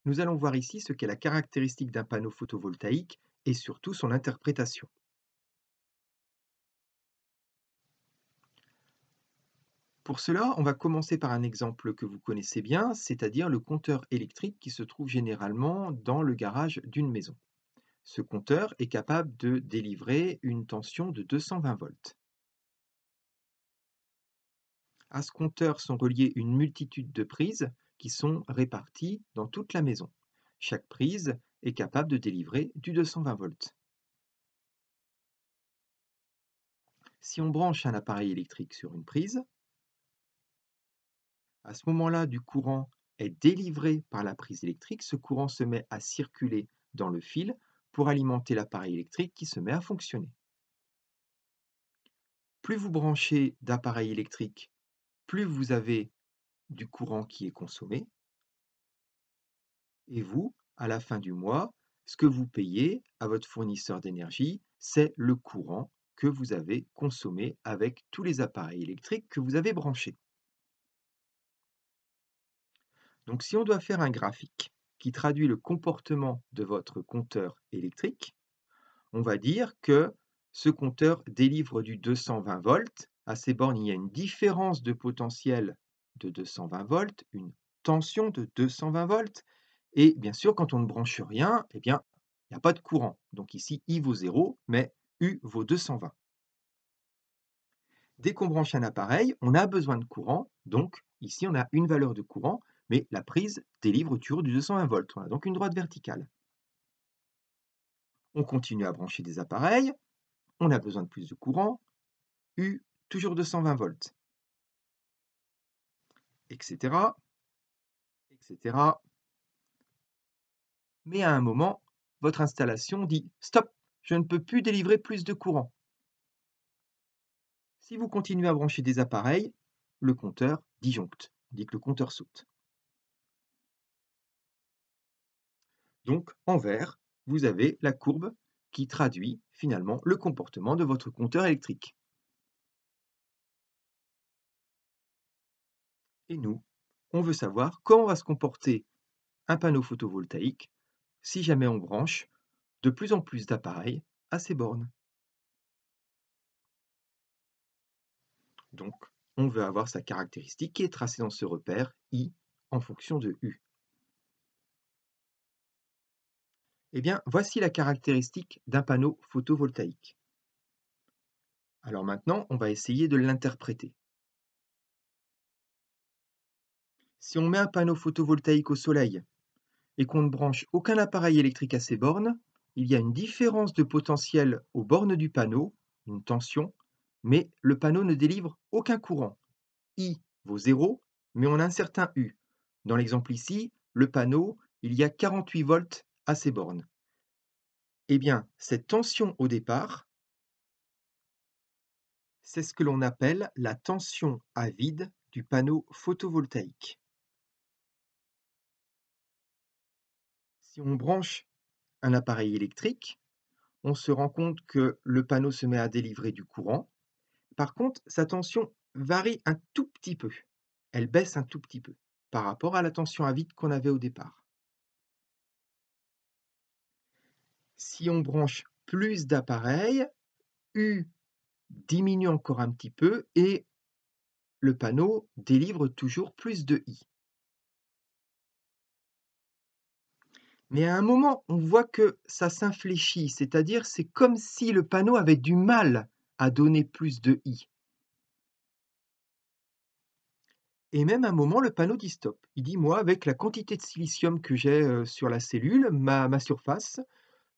Nous allons voir ici ce qu'est la caractéristique d'un panneau photovoltaïque et surtout son interprétation. Pour cela, on va commencer par un exemple que vous connaissez bien, c'est-à-dire le compteur électrique qui se trouve généralement dans le garage d'une maison. Ce compteur est capable de délivrer une tension de 220 volts. À ce compteur sont reliées une multitude de prises qui sont réparties dans toute la maison. Chaque prise est capable de délivrer du 220 volts. Si on branche un appareil électrique sur une prise, à ce moment-là, du courant est délivré par la prise électrique. Ce courant se met à circuler dans le fil pour alimenter l'appareil électrique qui se met à fonctionner. Plus vous branchez d'appareils électriques, plus vous avez du courant qui est consommé. Et vous, à la fin du mois, ce que vous payez à votre fournisseur d'énergie, c'est le courant que vous avez consommé avec tous les appareils électriques que vous avez branchés. Donc si on doit faire un graphique qui traduit le comportement de votre compteur électrique, on va dire que ce compteur délivre du 220 volts. À ces bornes, il y a une différence de potentiel de 220 volts, une tension de 220 volts. Et bien sûr, quand on ne branche rien, eh bien, il n'y a pas de courant. Donc ici, I vaut 0, mais U vaut 220. Dès qu'on branche un appareil, on a besoin de courant. Donc ici, on a une valeur de courant, mais la prise délivre toujours du 220 volts. On a donc une droite verticale. On continue à brancher des appareils. On a besoin de plus de courant. U, toujours 220 volts, etc., etc. Mais à un moment, votre installation dit « Stop, je ne peux plus délivrer plus de courant ». Si vous continuez à brancher des appareils, le compteur disjoncte, on dit que le compteur saute. Donc, en vert, vous avez la courbe qui traduit finalement le comportement de votre compteur électrique. Et nous, on veut savoir comment va se comporter un panneau photovoltaïque si jamais on branche de plus en plus d'appareils à ces bornes. Donc, on veut avoir sa caractéristique qui est tracée dans ce repère I en fonction de U. Eh bien, voici la caractéristique d'un panneau photovoltaïque. Alors maintenant, on va essayer de l'interpréter. Si on met un panneau photovoltaïque au soleil et qu'on ne branche aucun appareil électrique à ces bornes, il y a une différence de potentiel aux bornes du panneau, une tension, mais le panneau ne délivre aucun courant. I vaut 0, mais on a un certain U. Dans l'exemple ici, le panneau, il y a 48 volts à ces bornes. Eh bien, cette tension au départ, c'est ce que l'on appelle la tension à vide du panneau photovoltaïque. Si on branche un appareil électrique, on se rend compte que le panneau se met à délivrer du courant. Par contre, sa tension varie un tout petit peu. Elle baisse un tout petit peu par rapport à la tension à vide qu'on avait au départ. Si on branche plus d'appareils, U diminue encore un petit peu et le panneau délivre toujours plus de I. Mais à un moment, on voit que ça s'infléchit, c'est-à-dire c'est comme si le panneau avait du mal à donner plus de I. Et même à un moment, le panneau dit stop. Il dit, moi, avec la quantité de silicium que j'ai sur la cellule, ma surface,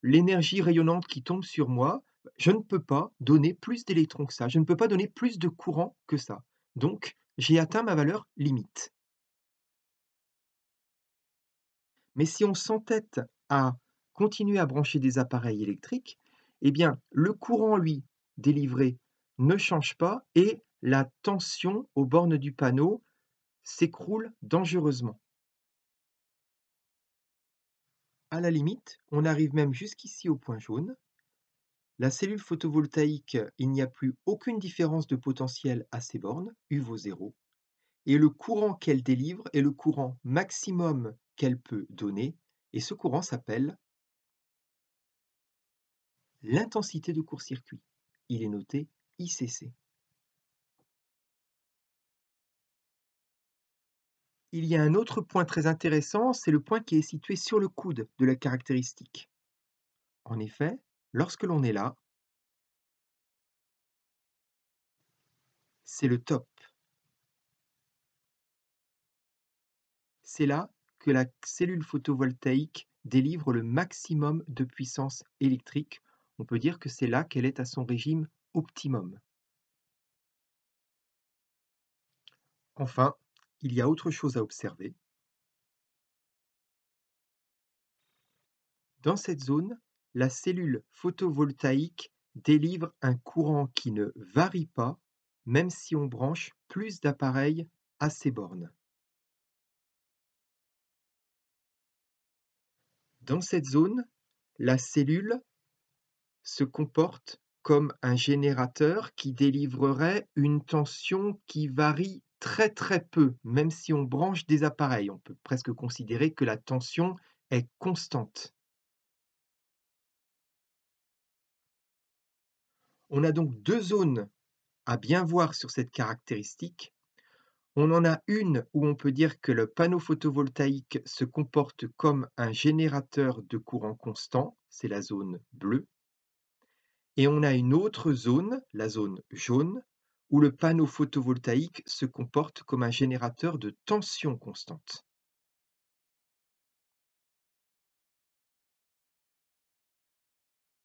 l'énergie rayonnante qui tombe sur moi, je ne peux pas donner plus d'électrons que ça. Je ne peux pas donner plus de courant que ça. Donc, j'ai atteint ma valeur limite. Mais si on s'entête à continuer à brancher des appareils électriques, eh bien, le courant, lui, délivré ne change pas et la tension aux bornes du panneau s'écroule dangereusement. À la limite, on arrive même jusqu'ici au point jaune. La cellule photovoltaïque, il n'y a plus aucune différence de potentiel à ces bornes, U vaut 0, et le courant qu'elle délivre est le courant maximum qu'elle peut donner et ce courant s'appelle l'intensité de court-circuit. Il est noté ICC. Il y a un autre point très intéressant, c'est le point qui est situé sur le coude de la caractéristique. En effet, lorsque l'on est là, c'est le top. C'est là que la cellule photovoltaïque délivre le maximum de puissance électrique. On peut dire que c'est là qu'elle est à son régime optimum. Enfin, il y a autre chose à observer. Dans cette zone, la cellule photovoltaïque délivre un courant qui ne varie pas, même si on branche plus d'appareils à ces bornes. Dans cette zone, la cellule se comporte comme un générateur qui délivrerait une tension qui varie très très peu, même si on branche des appareils. On peut presque considérer que la tension est constante. On a donc deux zones à bien voir sur cette caractéristique. On en a une où on peut dire que le panneau photovoltaïque se comporte comme un générateur de courant constant, c'est la zone bleue. Et on a une autre zone, la zone jaune, où le panneau photovoltaïque se comporte comme un générateur de tension constante.